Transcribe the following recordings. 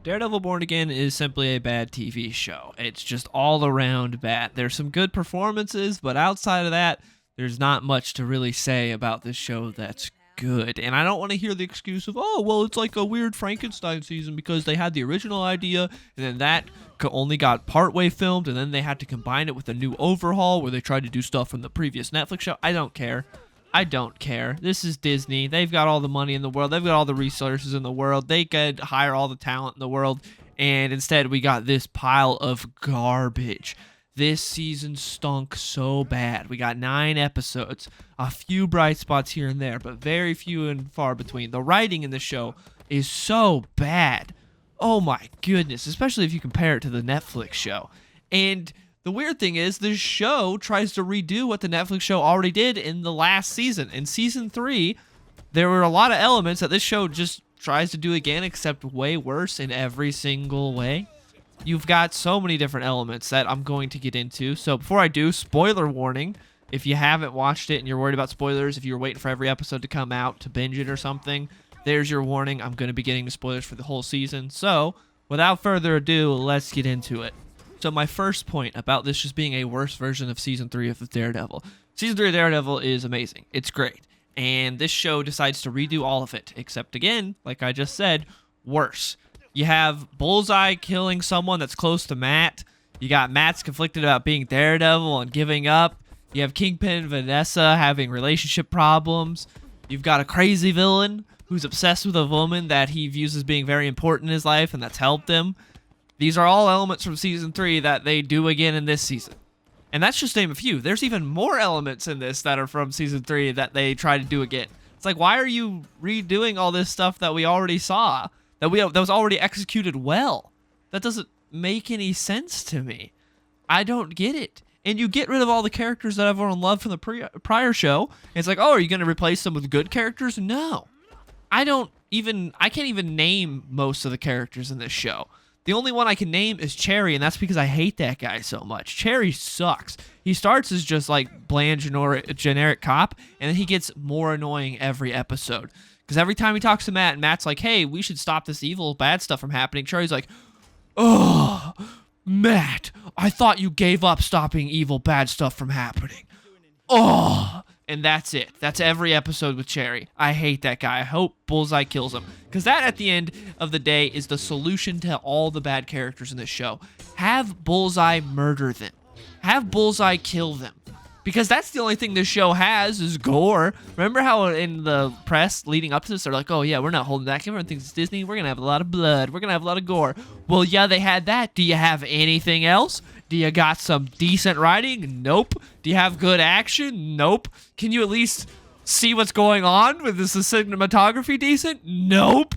Daredevil Born Again is simply a bad TV show. It's just all around bad. There's some good performances, but outside of that, there's not much to really say about this show that's good. And I don't want to hear the excuse of, oh, well, it's like a weird Frankenstein season because they had the original idea and then that only got partway filmed and then they had to combine it with a new overhaul where they tried to do stuff from the previous Netflix show. I don't care. I don't care. This is Disney. They've got all the money in the world. They've got all the resources in the world. They could hire all the talent in the world. And instead, we got this pile of garbage. This season stunk so bad. We got 9 episodes, a few bright spots here and there, but very few and far between. The writing in the show is so bad. Oh my goodness, especially if you compare it to the Netflix show. And the weird thing is, this show tries to redo what the Netflix show already did in the last season. In season 3, there were a lot of elements that this show just tries to do again, except way worse in every single way. You've got so many different elements that I'm going to get into. So before I do, spoiler warning. If you haven't watched it and you're worried about spoilers, if you're waiting for every episode to come out to binge it or something, there's your warning. I'm going to be getting the spoilers for the whole season. So without further ado, let's get into it. So my first point about this just being a worse version of Season 3 of Daredevil. Season 3 of Daredevil is amazing. It's great. And this show decides to redo all of it, except again, like I just said, worse. You have Bullseye killing someone that's close to Matt. You got Matt's conflicted about being Daredevil and giving up. You have Kingpin and Vanessa having relationship problems. You've got a crazy villain who's obsessed with a woman that he views as being very important in his life and that's helped him. These are all elements from Season 3 that they do again in this season. And that's just name a few. There's even more elements in this that are from Season 3 that they try to do again. It's like, why are you redoing all this stuff that we already saw? That was already executed well? That doesn't make any sense to me. I don't get it. And you get rid of all the characters that everyone loved from the prior show. And it's like, oh, are you going to replace them with good characters? No. I can't even name most of the characters in this show. The only one I can name is Cherry, and that's because I hate that guy so much. Cherry sucks. He starts as just like bland, generic cop, and then he gets more annoying every episode. Because every time he talks to Matt, and Matt's like, hey, we should stop this evil, bad stuff from happening, Cherry's like, oh, Matt, I thought you gave up stopping evil, bad stuff from happening. Oh, and that's it. That's every episode with Cherry. I hate that guy. I hope Bullseye kills him. Because that, at the end of the day, is the solution to all the bad characters in this show. Have Bullseye murder them. Have Bullseye kill them. Because that's the only thing this show has is gore. Remember how in the press leading up to this, they're like, oh yeah, we're not holding back. Everyone thinks it's Disney. We're going to have a lot of blood. We're going to have a lot of gore. Well, yeah, they had that. Do you have anything else? Do you got some decent writing? Nope. Do you have good action? Nope. Can you at least see what's going on? With this cinematography decent? Nope.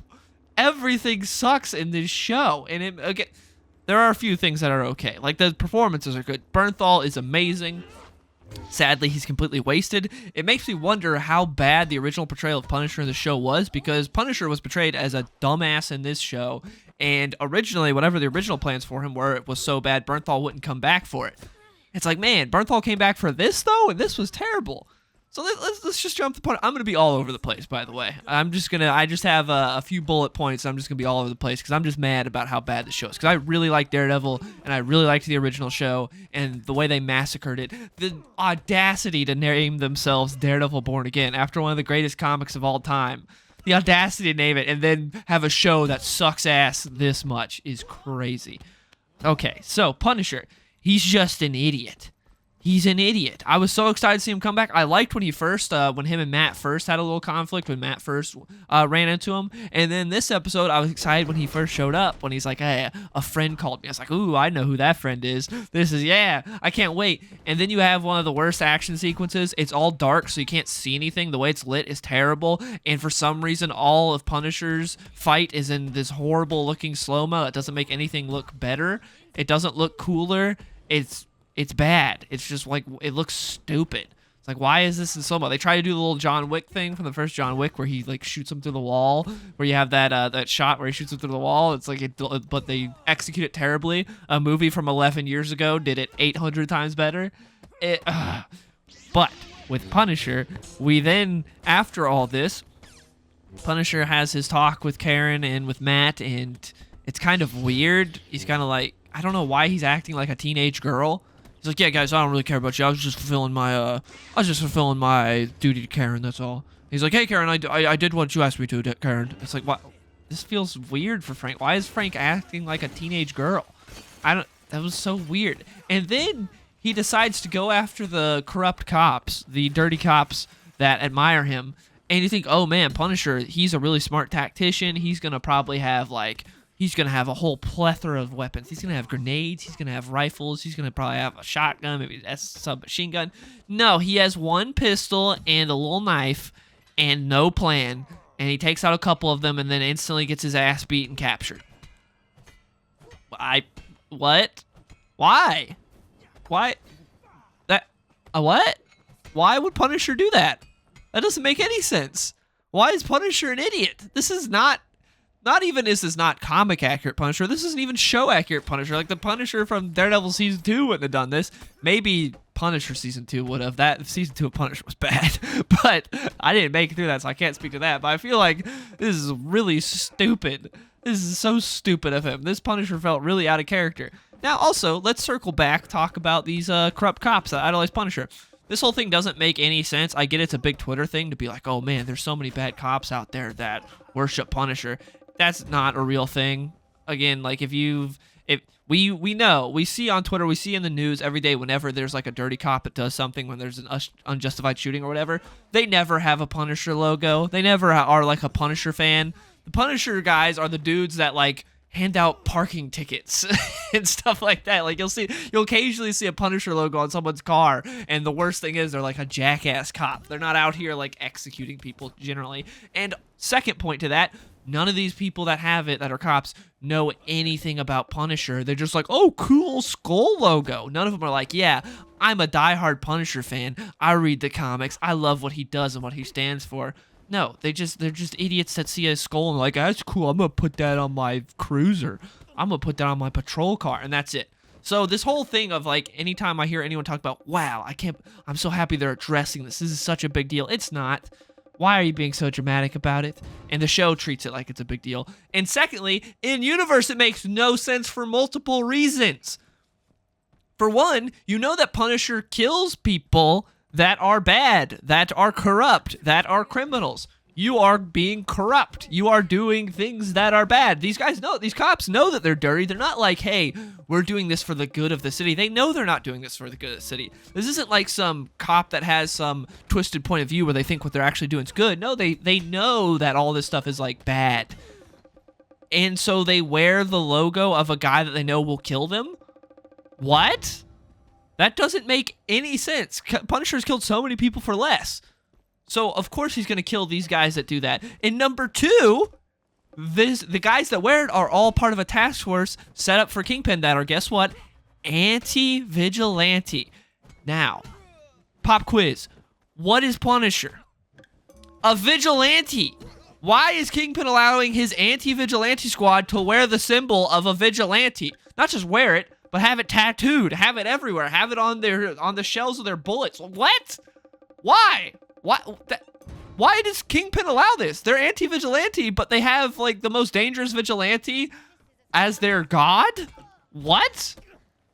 Everything sucks in this show. And again, there are a few things that are okay. Like the performances are good. Bernthal is amazing. Sadly, he's completely wasted. It makes me wonder how bad the original portrayal of Punisher in the show was, because Punisher was portrayed as a dumbass in this show, and originally, whatever the original plans for him were, it was so bad Bernthal wouldn't come back for it. It's like, man, Bernthal came back for this, though, and this was terrible. So let's just jump the point. I'm going to be all over the place, by the way. I just have a few bullet points. I'm just going to be all over the place because I'm just mad about how bad the show is. Because I really like Daredevil, and I really liked the original show, and the way they massacred it. The audacity to name themselves Daredevil Born Again after one of the greatest comics of all time. The audacity to name it and then have a show that sucks ass this much is crazy. Okay, so Punisher. He's just an idiot. He's an idiot. I was so excited to see him come back. I liked when when him and Matt first had a little conflict, when Matt first ran into him. And then this episode, I was excited when he first showed up, when he's like, hey, a friend called me. I was like, ooh, I know who that friend is. I can't wait. And then you have one of the worst action sequences. It's all dark, so you can't see anything. The way it's lit is terrible. And for some reason, all of Punisher's fight is in this horrible looking slow-mo that doesn't make anything look better. It doesn't look cooler. It's bad. It's just like, it looks stupid. It's like, why is this in slow-mo? They try to do the little John Wick thing from the first John Wick where he like shoots him through the wall, where you have that shot where he shoots him through the wall. It's like, but they execute it terribly. A movie from 11 years ago did it 800 times better. But with Punisher, we then, after all this, Punisher has his talk with Karen and with Matt, and It's kind of weird. He's kind of like, I don't know why he's acting like a teenage girl. He's like, yeah, guys, I don't really care about you. I was just fulfilling my duty to Karen. That's all. He's like, hey, Karen, I did what you asked me to, Karen. It's like, what? This feels weird for Frank. Why is Frank acting like a teenage girl? That was so weird. And then he decides to go after the corrupt cops, the dirty cops that admire him. And you think, oh man, Punisher, he's a really smart tactician. He's gonna probably have he's gonna have a whole plethora of weapons. He's gonna have grenades. He's gonna have rifles. He's gonna probably have a shotgun, maybe a submachine gun. No, he has one pistol and a little knife, and no plan. And he takes out a couple of them, and then instantly gets his ass beat and captured. What? Why? What? Why would Punisher do that? That doesn't make any sense. Why is Punisher an idiot? This is not even is this not comic accurate Punisher. This isn't even show accurate Punisher. Like the Punisher from Daredevil season 2 wouldn't have done this. Maybe Punisher season 2 would have. That season 2 of Punisher was bad, but I didn't make it through that, so I can't speak to that. But I feel like this is really stupid. This is so stupid of him. This Punisher felt really out of character. Now, also, let's circle back, talk about these corrupt cops that idolize Punisher. This whole thing doesn't make any sense. I get it's a big Twitter thing to be like, oh man, there's so many bad cops out there that worship Punisher. That's not a real thing. Again, like we know, we see on Twitter, we see in the news every day whenever there's like a dirty cop that does something, when there's an unjustified shooting or whatever, they never have a Punisher logo. They never are like a Punisher fan. The Punisher guys are the dudes that like hand out parking tickets and stuff like that. Like you'll occasionally see a Punisher logo on someone's car, and the worst thing is they're like a jackass cop. They're not out here like executing people generally. And second point to that, none of these people that have it, that are cops, know anything about Punisher. They're just like, oh, cool skull logo. None of them are like, yeah, I'm a diehard Punisher fan. I read the comics. I love what he does and what he stands for. No, they're just idiots that see a skull and are like, that's cool. I'm going to put that on my cruiser. I'm going to put that on my patrol car, and that's it. So this whole thing of like, anytime I hear anyone talk about, wow, I'm so happy they're addressing this. This is such a big deal. It's not. Why are you being so dramatic about it? And the show treats it like it's a big deal. And secondly, in universe, it makes no sense for multiple reasons. For one, you know that Punisher kills people that are bad, that are corrupt, that are criminals. You are being corrupt. You are doing things that are bad. These guys know, these cops know that they're dirty. They're not like, hey, we're doing this for the good of the city. They know they're not doing this for the good of the city. This isn't like some cop that has some twisted point of view where they think what they're actually doing is good. No, they know that all this stuff is like bad. And so they wear the logo of a guy that they know will kill them? What? That doesn't make any sense. Punisher's killed so many people for less. So, of course, he's going to kill these guys that do that. And number two, the guys that wear it are all part of a task force set up for Kingpin that are, guess what? Anti-vigilante. Now, pop quiz. What is Punisher? A vigilante. Why is Kingpin allowing his anti-vigilante squad to wear the symbol of a vigilante? Not just wear it, but have it tattooed. Have it everywhere. Have it on the shells of their bullets. What? Why? Why does Kingpin allow this? They're anti-vigilante, but they have like the most dangerous vigilante as their god? What?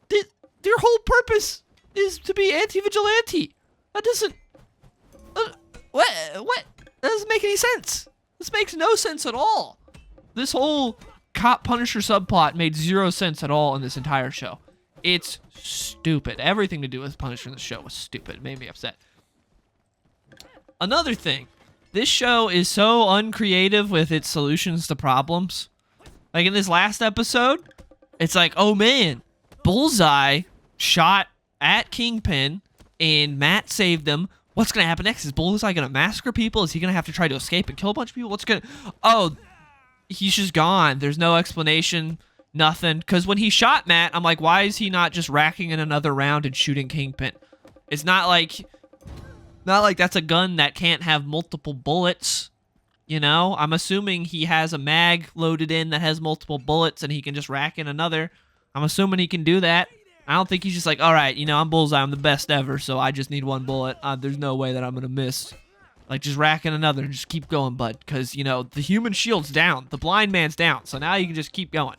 Their whole purpose is to be anti-vigilante. That doesn't... what? That doesn't make any sense. This makes no sense at all. This whole cop Punisher subplot made zero sense at all in this entire show. It's stupid. Everything to do with Punisher in the show was stupid. It made me upset. Another thing, this show is so uncreative with its solutions to problems. Like in this last episode, it's like, oh man, Bullseye shot at Kingpin and Matt saved him. What's going to happen next? Is Bullseye going to massacre people? Is he going to have to try to escape and kill a bunch of people? Oh, he's just gone. There's no explanation, nothing. Because when he shot Matt, I'm like, why is he not just racking in another round and shooting Kingpin? It's not like that's a gun that can't have multiple bullets, you know? I'm assuming he has a mag loaded in that has multiple bullets and he can just rack in another. I'm assuming he can do that. I don't think he's just like, all right, you know, I'm Bullseye, I'm the best ever, so I just need one bullet. There's no way that I'm going to miss. Like, just racking another and just keep going, bud. Because, you know, the human shield's down. The blind man's down. So now you can just keep going.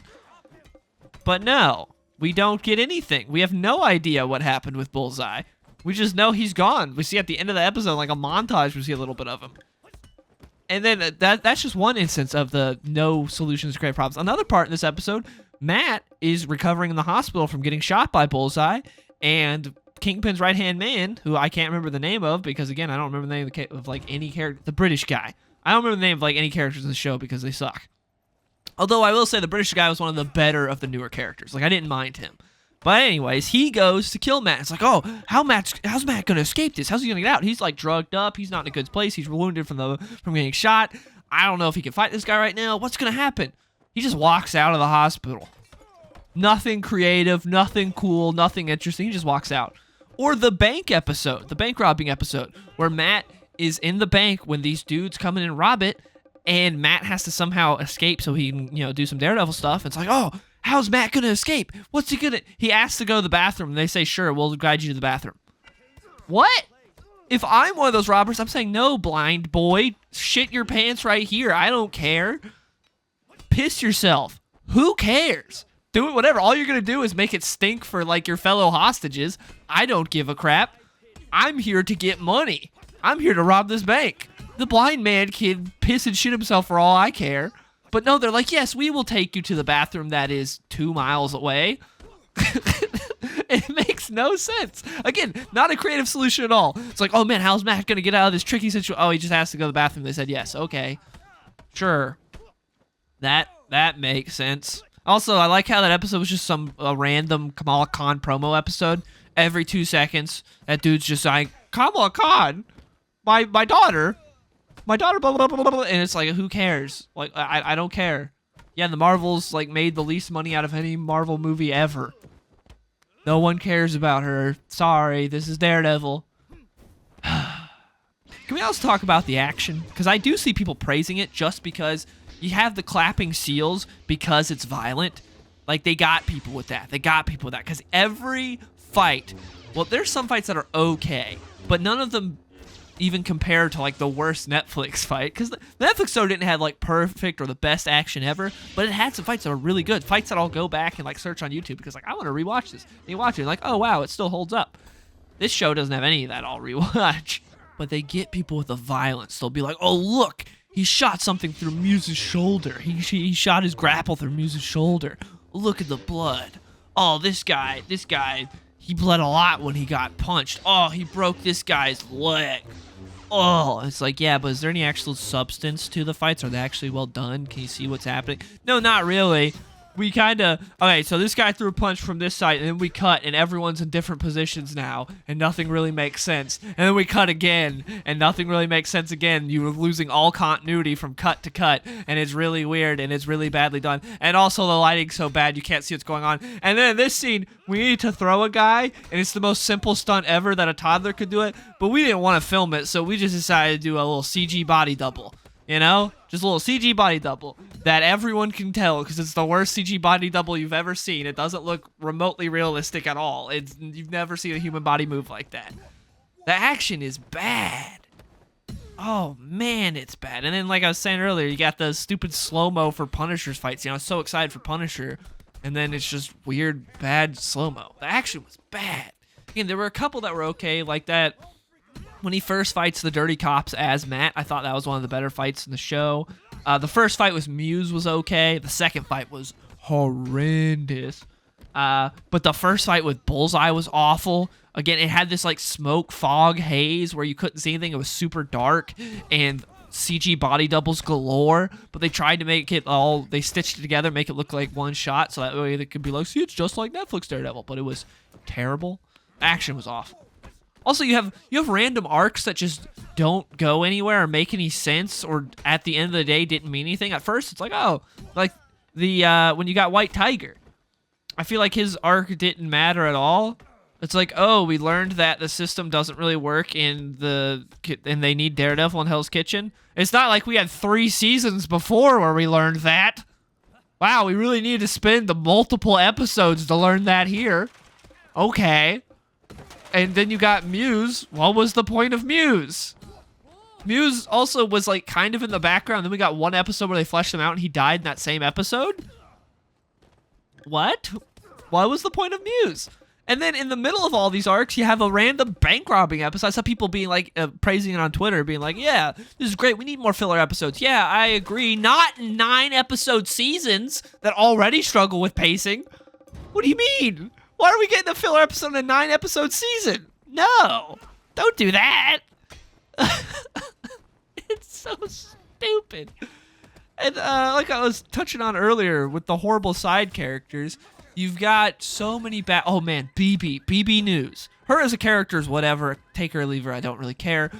But no, we don't get anything. We have no idea what happened with Bullseye. We just know he's gone. We see at the end of the episode, like a montage, we see a little bit of him. And then that's just one instance of the no solutions to create problems. Another part in this episode, Matt is recovering in the hospital from getting shot by Bullseye, and Kingpin's right-hand man, who I can't remember the name of, because again, I don't remember the name of like any character, the British guy. I don't remember the name of like any characters in the show because they suck. Although I will say the British guy was one of the better of the newer characters. Like, I didn't mind him. But anyways, he goes to kill Matt. It's like, oh, how's Matt gonna escape this? How's he gonna get out? He's like drugged up. He's not in a good place. He's wounded from getting shot. I don't know if he can fight this guy right now. What's gonna happen? He just walks out of the hospital. Nothing creative, nothing cool, nothing interesting. He just walks out. Or the bank episode, the bank robbing episode, where Matt is in the bank when these dudes come in and rob it, and Matt has to somehow escape so he can, you know, do some Daredevil stuff. It's like, oh, how's Matt gonna escape? What's he gonna... He asks to go to the bathroom, and they say, sure, we'll guide you to the bathroom. What? If I'm one of those robbers, I'm saying, no, blind boy. Shit your pants right here. I don't care. Piss yourself. Who cares? Do it, whatever. All you're gonna do is make it stink for, like, your fellow hostages. I don't give a crap. I'm here to get money. I'm here to rob this bank. The blind man can piss and shit himself for all I care. But no, they're like, yes, we will take you to the bathroom that is 2 miles away. It makes no sense. Again, not a creative solution at all. It's like, oh man, how's Matt going to get out of this tricky situation? Oh, he just has to go to the bathroom. They said yes. Okay. Sure. That makes sense. Also, I like how that episode was just a random Kamala Khan promo episode. Every 2 seconds, that dude's just like, Kamala Khan, my daughter, blah, blah, blah, blah, blah. And it's like, who cares? Like, I don't care. Yeah, the Marvels, like, made the least money out of any Marvel movie ever. No one cares about her. Sorry, this is Daredevil. Can we also talk about the action? Because I do see people praising it just because you have the clapping seals because it's violent. Like, they got people with that. Because every fight, well, there's some fights that are okay, but none of them even compared to like the worst Netflix fight, because the Netflix show didn't have like perfect or the best action ever, but it had some fights that were really good, fights that I'll go back and like search on YouTube because like I want to rewatch this. And you watch it, like, oh wow, it still holds up. This show doesn't have any of that I'll rewatch, but they get people with the violence. They'll be like, oh look, he shot something through Muse's shoulder. He shot his grapple through Muse's shoulder. Look at the blood. Oh, this guy, he bled a lot when he got punched. Oh, he broke this guy's leg. Oh, it's like, yeah, but is there any actual substance to the fights? Are they actually well done? Can you see what's happening? No, not really. We kind of... Okay, so this guy threw a punch from this side, and then we cut, and everyone's in different positions now, and nothing really makes sense. And then we cut again, and nothing really makes sense again. You're losing all continuity from cut to cut, and it's really weird, and it's really badly done. And also the lighting's so bad, you can't see what's going on. And then in this scene, we need to throw a guy, and it's the most simple stunt ever that a toddler could do it, but we didn't want to film it, so we just decided to do a little CG body double. You know? Just a little CG body double that everyone can tell because it's the worst CG body double you've ever seen. It doesn't look remotely realistic at all. You've never seen a human body move like that. The action is bad. Oh, man, it's bad. And then, like I was saying earlier, you got the stupid slow-mo for Punisher's fights. You know, I was so excited for Punisher, and then it's just weird, bad slow-mo. The action was bad. Again, there were a couple that were okay, like that. When he first fights the Dirty Cops as Matt, I thought that was one of the better fights in the show. The first fight with Muse was okay. The second fight was horrendous. But the first fight with Bullseye was awful. Again, it had this like smoke fog haze where you couldn't see anything. It was super dark and CG body doubles galore. But they tried to make it all, they stitched it together, make it look like one shot. So that way they could be like, see, it's just like Netflix Daredevil. But it was terrible. Action was awful. Also, you have random arcs that just don't go anywhere or make any sense, or at the end of the day didn't mean anything. At first, it's like, oh, like the when you got White Tiger, I feel like his arc didn't matter at all. It's like, oh, we learned that the system doesn't really work and they need Daredevil in Hell's Kitchen. It's not like we had 3 seasons before where we learned that. Wow, we really need to spend the multiple episodes to learn that here. Okay. And then you got Muse. What was the point of Muse? Muse also was like kind of in the background. Then we got one episode where they fleshed him out and he died in that same episode. What? What was the point of Muse? And then in the middle of all these arcs, you have a random bank robbing episode. I saw people being like, praising it on Twitter, being like, yeah, this is great. We need more filler episodes. Yeah, I agree. Not 9 episode seasons that already struggle with pacing. What do you mean? Why are we getting a filler episode in a 9 episode season? No, don't do that. It's so stupid. And like I was touching on earlier with the horrible side characters, you've got so many bad. Oh man, BB News. Her as a character is whatever. Take her or leave her. I don't really care.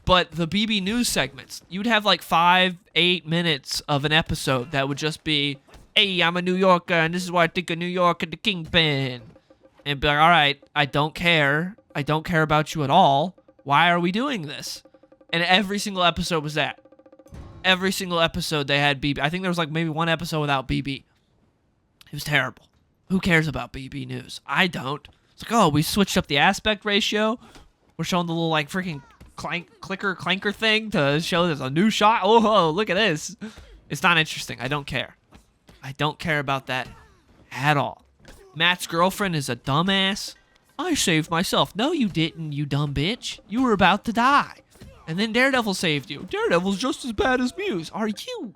But the BB News segments, you'd have like 5-8 minutes of an episode that would just be, hey, I'm a New Yorker and this is what I think of New York and the Kingpin. And be like, all right, I don't care. I don't care about you at all. Why are we doing this? And every single episode was that. Every single episode they had BB. I think there was like maybe one episode without BB. It was terrible. Who cares about BB News? I don't. It's like, oh, we switched up the aspect ratio. We're showing the little like freaking clanker thing to show there's a new shot. Oh, look at this. It's not interesting. I don't care. I don't care about that at all. Matt's girlfriend is a dumbass. I saved myself. No, you didn't, you dumb bitch. You were about to die. And then Daredevil saved you. Daredevil's just as bad as Muse. Are you?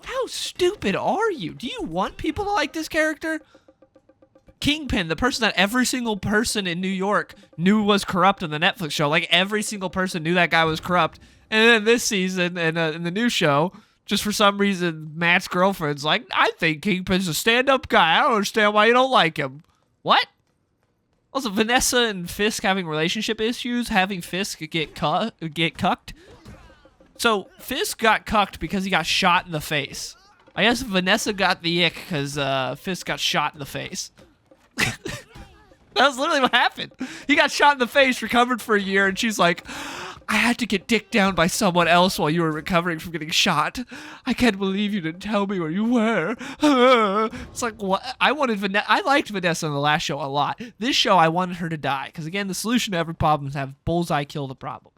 How stupid are you? Do you want people to like this character? Kingpin, the person that every single person in New York knew was corrupt in the Netflix show. Like, every single person knew that guy was corrupt. And then this season, in the new show, just for some reason, Matt's girlfriend's like, I think Kingpin's a stand-up guy. I don't understand why you don't like him. What? Also, Vanessa and Fisk having relationship issues, having Fisk get cucked. So, Fisk got cucked because he got shot in the face. I guess Vanessa got the ick because Fisk got shot in the face. That was literally what happened. He got shot in the face, recovered for a year, and she's like, I had to get dicked down by someone else while you were recovering from getting shot. I can't believe you didn't tell me where you were. It's like, what? I liked Vanessa in the last show a lot. This show, I wanted her to die. Because again, the solution to every problem is have Bullseye kill the problem.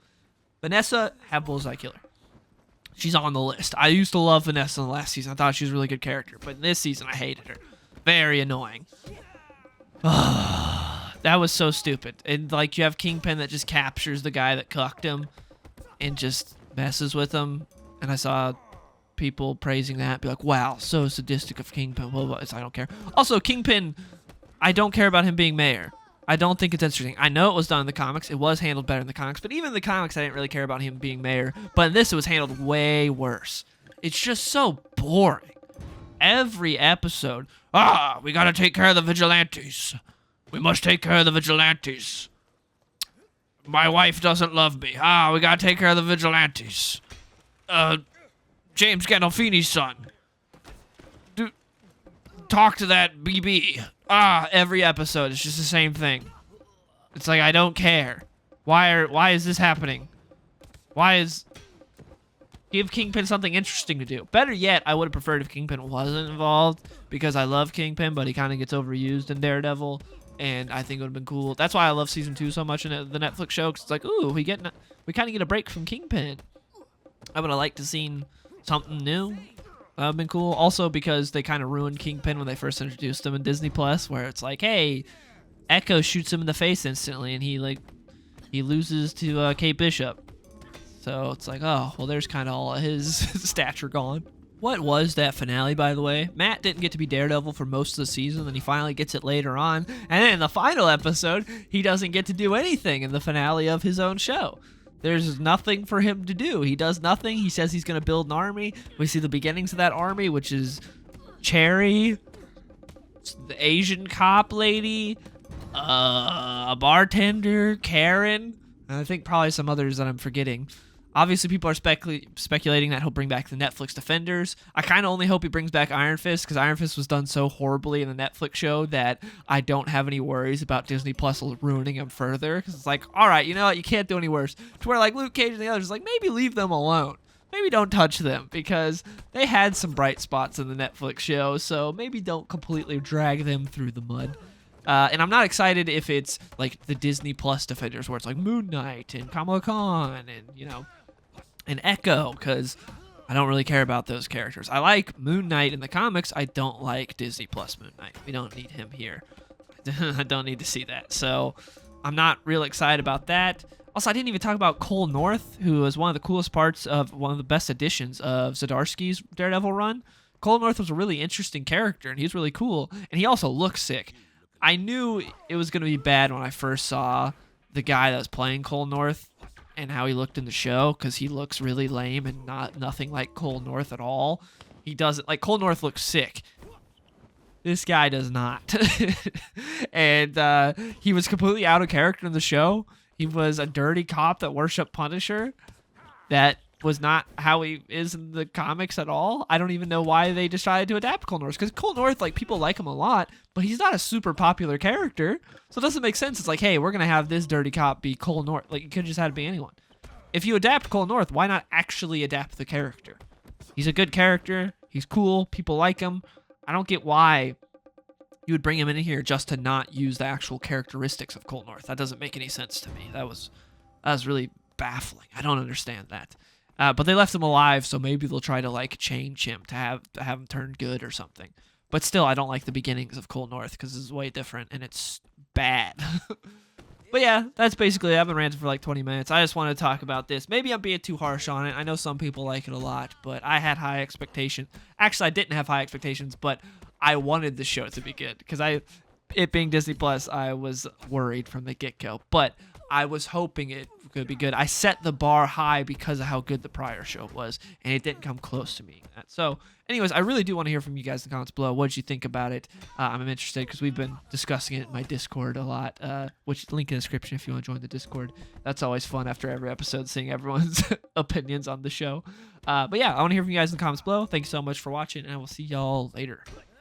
Vanessa, have Bullseye kill her. She's on the list. I used to love Vanessa in the last season. I thought she was a really good character. But in this season, I hated her. Very annoying. That was so stupid. And like, you have Kingpin that just captures the guy that cucked him and just messes with him. And I saw people praising that, be like, wow, so sadistic of Kingpin. Blah, blah. I don't care. Also, Kingpin, I don't care about him being mayor. I don't think it's interesting. I know it was done in the comics. It was handled better in the comics. But even in the comics, I didn't really care about him being mayor. But in this, it was handled way worse. It's just so boring. Every episode, we gotta take care of the vigilantes. We must take care of the vigilantes. My wife doesn't love me. We gotta take care of the vigilantes. James Gandolfini's son. Talk to that BB. Every episode, it's just the same thing. It's like, I don't care. Why is this happening? Give Kingpin something interesting to do. Better yet, I would have preferred if Kingpin wasn't involved, because I love Kingpin, but he kind of gets overused in Daredevil, and I think it would have been cool. That's why I love season 2 so much in the Netflix show, because it's like, ooh, we kind of get a break from Kingpin. I would have liked to seen something new. That would have been cool. Also, because they kind of ruined Kingpin when they first introduced him in Disney Plus, where it's like, hey, Echo shoots him in the face instantly, and he loses to Kate Bishop. So it's like, oh, well, there's kind of all of his stature gone. What was that finale, by the way? Matt didn't get to be Daredevil for most of the season, then he finally gets it later on. And then in the final episode, he doesn't get to do anything in the finale of his own show. There's nothing for him to do. He does nothing. He says he's going to build an army. We see the beginnings of that army, which is Cherry, the Asian cop lady, a bartender, Karen, and I think probably some others that I'm forgetting. Obviously, people are speculating that he'll bring back the Netflix Defenders. I kind of only hope he brings back Iron Fist, because Iron Fist was done so horribly in the Netflix show that I don't have any worries about Disney Plus ruining him further. Because it's like, all right, you know what? You can't do any worse. To where like Luke Cage and the others, like, maybe leave them alone. Maybe don't touch them, because they had some bright spots in the Netflix show. So maybe don't completely drag them through the mud. And I'm not excited if it's like the Disney Plus Defenders, where it's like Moon Knight and Kamala Khan and, you know, and Echo, because I don't really care about those characters. I like Moon Knight in the comics. I don't like Disney Plus Moon Knight. We don't need him here. I don't need to see that. So I'm not real excited about that. Also, I didn't even talk about Cole North, who was one of the coolest parts of one of the best editions of Zdarsky's Daredevil run. Cole North was a really interesting character, and he's really cool, and he also looks sick. I knew it was going to be bad when I first saw the guy that was playing Cole North and how he looked in the show, because he looks really lame and nothing like Cole North at all. He doesn't, like, Cole North looks sick. This guy does not. And he was completely out of character in the show. He was a dirty cop that worshiped Punisher. That was not how he is in the comics at all. I don't even know why they decided to adapt Cole North. Because Cole North, like, people like him a lot, but he's not a super popular character. So it doesn't make sense. It's like, hey, we're going to have this dirty cop be Cole North. Like, you could have just had it be anyone. If you adapt Cole North, why not actually adapt the character? He's a good character. He's cool. People like him. I don't get why you would bring him in here just to not use the actual characteristics of Cole North. That doesn't make any sense to me. That was really baffling. I don't understand that. But they left him alive, so maybe they'll try to, like, change him to have him turn good or something. But still, I don't like the beginnings of Cole North because it's way different and it's bad. But yeah, that's basically it. I've been ranting for like 20 minutes. I just wanted to talk about this. Maybe I'm being too harsh on it. I know some people like it a lot, but I had high expectations. Actually, I didn't have high expectations, but I wanted the show to be good because it being Disney Plus, I was worried from the get-go. But I was hoping it could be good. I set the bar high because of how good the prior show was, and it didn't come close to being that. So, anyways, I really do want to hear from you guys in the comments below. What did you think about it? I'm interested because we've been discussing it in my Discord a lot, which link in the description if you want to join the Discord. That's always fun after every episode, seeing everyone's opinions on the show. But yeah, I want to hear from you guys in the comments below. Thank you so much for watching, and I will see y'all later.